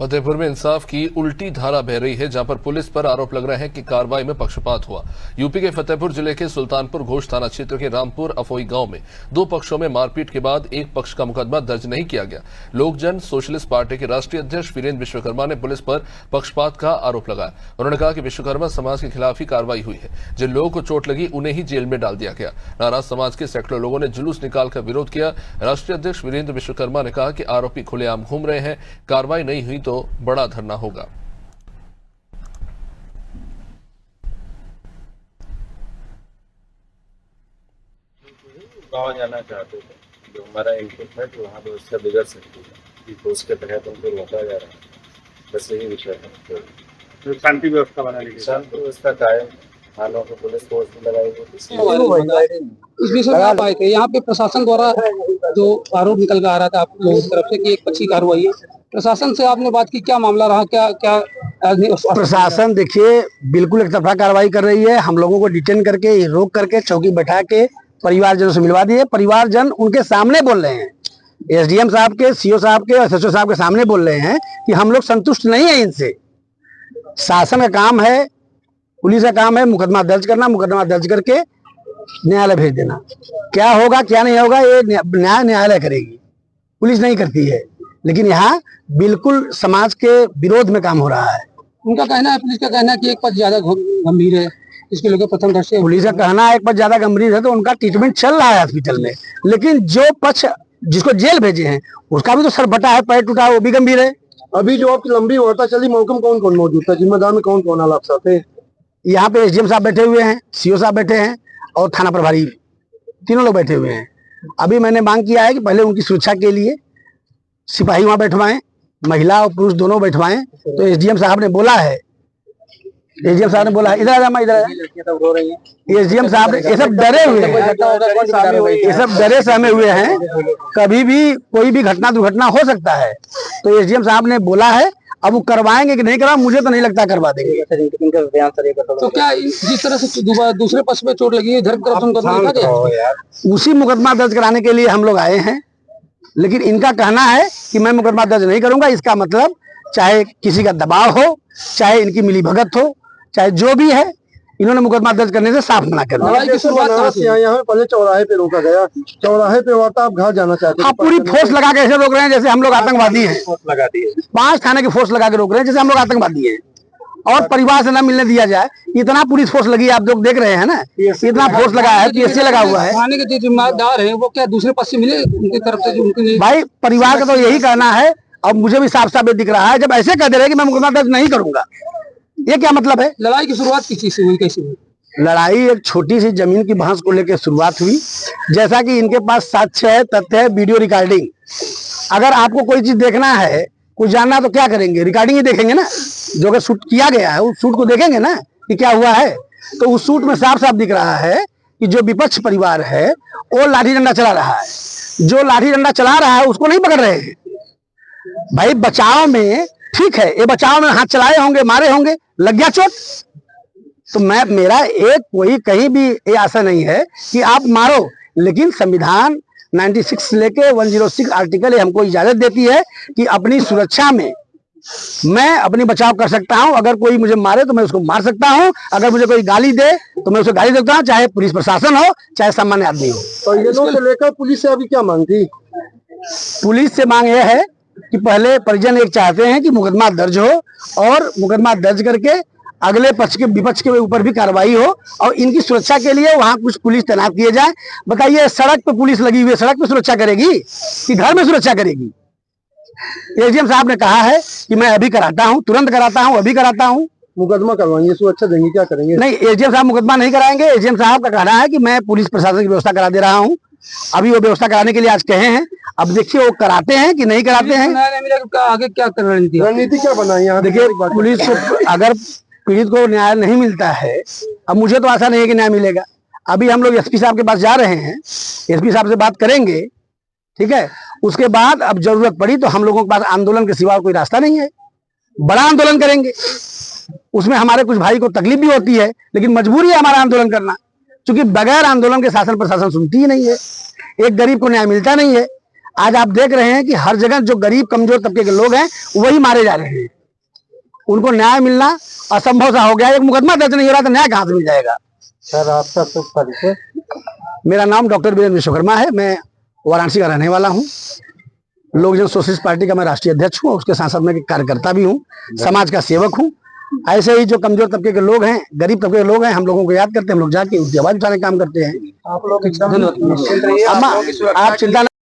फतेहपुर में इंसाफ की उल्टी धारा बह रही है, जहां पर पुलिस पर आरोप लग रहे हैं कि कार्रवाई में पक्षपात हुआ। यूपी के फतेहपुर जिले के सुल्तानपुर घोष थाना क्षेत्र के रामपुर अफोई गांव में दो पक्षों में मारपीट के बाद एक पक्ष का मुकदमा दर्ज नहीं किया गया। लोकजन सोशलिस्ट पार्टी के राष्ट्रीय अध्यक्ष वीरेंद्र विश्वकर्मा ने पुलिस पर पक्षपात का आरोप लगाया। उन्होंने कहा कि विश्वकर्मा समाज के खिलाफ ही कार्रवाई हुई है। जिन लोगों को चोट लगी उन्हें ही जेल में डाल दिया गया। नाराज समाज के सैकड़ों लोगों ने जुलूस निकालकर विरोध किया। राष्ट्रीय अध्यक्ष वीरेंद्र विश्वकर्मा ने कहा कि आरोपी खुलेआम घूम रहे हैं, कार्रवाई नहीं हुई तो बड़ा धरना होगा। गाँव जाना चाहते थे, जो हमारा इनपुट है कि वहाँ व्यवस्था बिगड़ सकती है, तो उसके तहत उनको रोका जा रहा है। बस यही विषय है। तो शांति व्यवस्था बनाने की शांति व्यवस्था कायम, थानों को पुलिस फोर्स भी लगाई गई। इस विषय में आप आए थे यहाँ पे प्रशासन द्वारा जो आरोप निकल कर आ रहा था आप लोगों की तरफ से कि एक पक्षी कार्रवाई है, प्रशासन से आपने बात की, क्या मामला रहा, क्या प्रशासन देखिए बिल्कुल एक तरफा कार्रवाई कर रही है। हम लोगों को डिटेन करके रोक करके चौकी बैठा के परिवारजनों से मिलवा दिए। परिवारजन उनके सामने बोल रहे हैं, एसडीएम साहब के, सीओ साहब के, एसएचओ साहब के सामने बोल रहे हैं कि हम लोग संतुष्ट नहीं है इनसे। शासन का काम है, पुलिस का काम है मुकदमा दर्ज करना, मुकदमा दर्ज करके न्यायालय भेज देना। क्या होगा क्या नहीं होगा ये न्यायालय करेगी, पुलिस नहीं करती है। लेकिन यहाँ बिल्कुल समाज के विरोध में काम हो रहा है। उनका कहना है, पुलिस का कहना है कि एक पक्ष ज्यादा गंभीर है, इसके लोग प्रथम दृष्टया पुलिस का कहना है एक पक्ष ज्यादा गंभीर है, तो उनका ट्रीटमेंट चल रहा है हॉस्पिटल में। लेकिन जो पक्ष जिसको जेल भेजे हैं उसका भी तो सर फटा है, पैर टूटा है, वो भी गंभीर है। अभी जो आपकी लंबी वार्ता चली, मौके में कौन कौन मौजूद था, जिम्मेदार में कौन कौन आप साथ थे? यहाँ पे एसडीएम साहब बैठे हुए हैं, सीओ साहब बैठे हैं और थाना प्रभारी, तीनों लोग बैठे हुए हैं। अभी मैंने मांग किया है कि पहले उनकी सुरक्षा के लिए सिपाही वहां बैठवाएं, महिला और पुरुष दोनों बैठवाएं। तो एसडीएम साहब ने बोला है, एसडीएम साहब ने बोला है, इधर आ जा, इधर। एसडीएम साहब ने, ये सब डरे हुए हैं, ये सब डरे सहमे हुए हैं, कभी भी कोई भी घटना दुर्घटना हो सकता है। तो एसडीएम साहब ने बोला है, अब वो करवाएंगे कि नहीं करवा, मुझे तो नहीं लगता करवा देंगे। तो क्या जिस तरह से दूसरे पक्ष में चोट लगी है, इधर की तरफ उनको देखा गया? उसी मुकदमा दर्ज कराने के लिए हम लोग आए हैं। लेकिन इनका कहना है कि मैं मुकदमा दर्ज नहीं करूंगा। इसका मतलब चाहे किसी का दबाव हो, चाहे इनकी मिलीभगत हो, चाहे जो भी है, इन्होंने मुकदमा दर्ज करने से साफ मना कर दिया। यहाँ पहले चौराहे पे रोका गया, चौराहे पे वार्ता आप घर जाना चाहते हैं? पूरी फोर्स लगा के ऐसे रोक रहे हैं जैसे हम लोग आतंकवादी हैं। 5 थाने की फोर्स लगा के रोक रहे हैं जैसे हम लोग आतंकवादी हैं। और परिवार से न मिलने दिया जाए, इतना पुलिस फोर्स लगी, आप लोग देख रहे हैं ना, इतना फोर्स लगा है, पीएससी लगा हुआ है। थाने के जो जिम्मेदार है वो क्या दूसरे पक्ष से मिले उनकी तरफ से? उनके भाई परिवार का तो यही कहना है, अब मुझे भी साफ साफ दिख रहा है, जब ऐसे कह दे रहे हैं कि मैं मुकदमा दर्ज नहीं करूंगा, ये क्या मतलब है? लड़ाई की शुरुआत किस चीज से हुई, कैसे हुई? लड़ाई एक छोटी सी जमीन की बहस को लेकर शुरुआत हुई। जैसा कि इनके पास साक्ष्य है, तथ्य है, वीडियो रिकॉर्डिंग। अगर आपको कोई चीज देखना है, कुछ जानना, तो क्या करेंगे? रिकॉर्डिंग ही देखेंगे ना, जो कि शूट किया गया है उस शूट को देखेंगे ना कि क्या हुआ है। तो उस शूट में साफ साफ दिख रहा है कि जो विपक्ष परिवार है वो लाठी डंडा चला रहा है। जो लाठी डंडा चला रहा है उसको नहीं पकड़ रहे हैं। भाई बचाव में ठीक है, ये बचाव में हाथ चलाए होंगे, मारे होंगे, लग गया चोट। तो मेरा एक कोई कहीं भी ये आशा नहीं है कि आप मारो, लेकिन संविधान 96 से लेके 106 आर्टिकल हमको इजाजत देती है कि अपनी सुरक्षा में मैं अपनी बचाव कर सकता हूं। अगर कोई मुझे मारे तो मैं उसको मार सकता हूं, अगर मुझे कोई गाली दे तो मैं उसे गाली दे सकता हूं, चाहे पुलिस प्रशासन हो, चाहे सामान्य आदमी हो। तो ये लोग से लेकर पुलिस से अभी क्या मांग थी? पुलिस से मांग यह है कि पहले परिजन एक चाहते हैं कि मुकदमा दर्ज हो, और मुकदमा दर्ज करके अगले पक्ष के विपक्ष के ऊपर भी कार्रवाई हो, और इनकी सुरक्षा के लिए वहां कुछ पुलिस तैनात किए जाए। बताइए, सड़क पे पुलिस लगी हुई है, सड़क पे सुरक्षा करेगी कि घर में सुरक्षा करेगी? एसडीएम साहब ने कहा है कि मैं अभी कराता हूं, तुरंत कराता हूं, अभी कराता हूं। मुकदमा करवाएंगे, सुरक्षा देंगे, क्या करेंगे? नहीं, एसडीएम साहब मुकदमा नहीं कराएंगे। एसडीएम साहब का कहना है कि मैं पुलिस प्रशासन की व्यवस्था करा दे रहा हूं। अभी वो व्यवस्था कराने के लिए आज कहे हैं, अब देखिए वो कराते हैं कि नहीं कराते हैं। आगे क्या रणनीति क्या बनाई यहाँ? देखिए, पुलिस को अगर पीड़ित को न्याय नहीं मिलता है, अब मुझे तो आशा नहीं है कि न्याय मिलेगा। अभी हम लोग एसपी साहब के पास जा रहे हैं, एसपी साहब से बात करेंगे, ठीक है। उसके बाद अब जरूरत पड़ी तो हम लोगों के पास आंदोलन के सिवा कोई रास्ता नहीं है, बड़ा आंदोलन करेंगे। उसमें हमारे कुछ भाई को तकलीफ भी होती है, लेकिन मजबूरी है हमारा आंदोलन करना, क्योंकि बगैर आंदोलन के शासन प्रशासन सुनती ही नहीं है। एक गरीब को न्याय मिलता नहीं है। आज आप देख रहे हैं कि हर जगह जो गरीब कमजोर तबके के लोग हैं वही मारे जा रहे हैं। उनको न्याय मिलना असंभव सा हो गया। एक मुकदमा दर्ज नहीं हो रहा तो न्याय कहां से मिल जाएगा। सर आपका शुभ परिचय। मेरा नाम डॉक्टर वीरेंद्र विश्वकर्मा है। मैं वाराणसी का रहने वाला हूँ। लोक जन सोशलिस्ट पार्टी का मैं राष्ट्रीय अध्यक्ष हूँ। उसके साथ साथ मैं कार्यकर्ता भी हूँ, समाज का सेवक हूँ। ऐसे ही जो कमजोर तबके के लोग हैं, गरीब तबके के लोग हैं, हम लोगों को याद करते हैं। हम लोग जाके उनकी आवाज उठाने का काम करते हैं। आप लोग एकदम निश्चिंत रहिए। आप चिंता